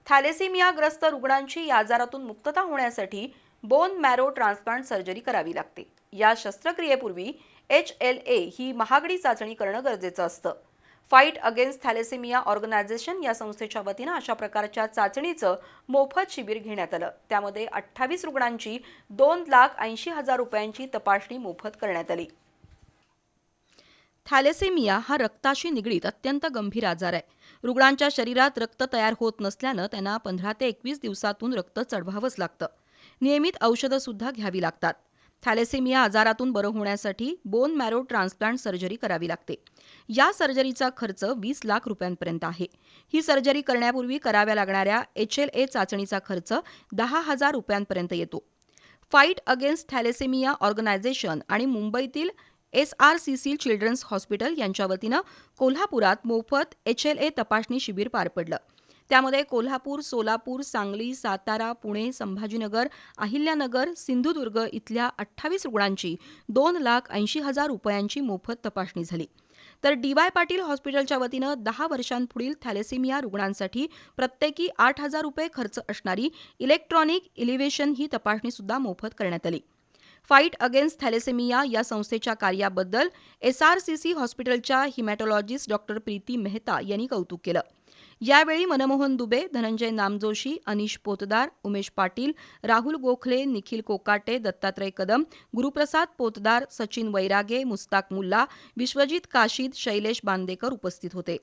थॅलेसेमियाग्रस्त रुग्णांची या आजारातून मुक्तता होण्यासाठी बोन मॅरो ट्रान्सप्लांट सर्जरी करावी लागते। या शस्त्रक्रियेपूर्वी HLA ही महागडी चाचणी करणं गरजेचं असतं। फाईट अगेन्स्ट थॅलेसेमिया ऑर्गनायझेशन या संस्थेच्या वतीनं अशा प्रकारच्या चाचणीचं मोफत शिबिर घेण्यात आलं। त्यामध्ये 28 रुग्णांची 2,80,000 रुपयांची तपासणी मोफत करण्यात आली। थॅलेसेमिया हा रक्ताशी निगडीत अत्यंत गंभीर आजार आहे। रुग्णांच्या शरीरात रक्त तयार होत नसल्यानं त्यांना 15 ते 21 दिवसातून रक्त चढवावंच लागतं। नियमित औषधं सुद्धा घ्यावी लागतात। थॅलेसेमिया आजारातून बरं होण्यासाठी बोन मॅरो ट्रान्सप्लांट सर्जरी करावी लागते। या सर्जरीचा खर्च 20 लाख रुपयांपर्यंत आहे। ही सर्जरी करण्यापूर्वी कराव्या लागणाऱ्या HLA चाचणीचा खर्च 10,000 रुपयांपर्यंत येतो। फाईट अगेन्स्ट थॅलेसेमिया ऑर्गनायझेशन आणि मुंबईतील SRCC चिल्ड्रन्स हॉस्पिटल यांच्या वतीनं कोल्हापुरात मोफत HLA तपासणी शिबिर पार पडलं। त्यामध्ये कोल्हापूर, सोलापूर, सांगली, सातारा, पुणे, संभाजीनगर, अहिल्यानगर, सिंधुदुर्ग इथल्या 28 रुग्णांची 2,80,000 रुपयांची मोफत तपासणी झाली। तर DY पाटील हॉस्पिटलच्या वतीनं 10 वर्षांपुढील थॅलेसेमिया रुग्णांसाठी प्रत्येकी 8,000 रुपये खर्च असणारी इलेक्ट्रॉनिक इलिव्हेशन ही तपासणी सुद्धा मोफत करण्यात आली। फाईट अगेन्स्ट थॅलेसेमिया या संस्थेच्या कार्याबद्दल SRCC हॉस्पिटलच्या हिमॅटॉलॉजिस्ट डॉक्टर प्रीती मेहता यांनी कौतुक केलं। यावेळी मनमोहन दुबे, धनंजय नामजोशी, अनिश पोतदार, उमेश पाटील, राहुल गोखले, निखिल कोकाटे, दत्तात्रय कदम, गुरुप्रसाद पोतदार, सचिन वैरागे, मुस्ताक मुल्ला, विश्वजित काशीद, शैलेश बांदेकर उपस्थित होते।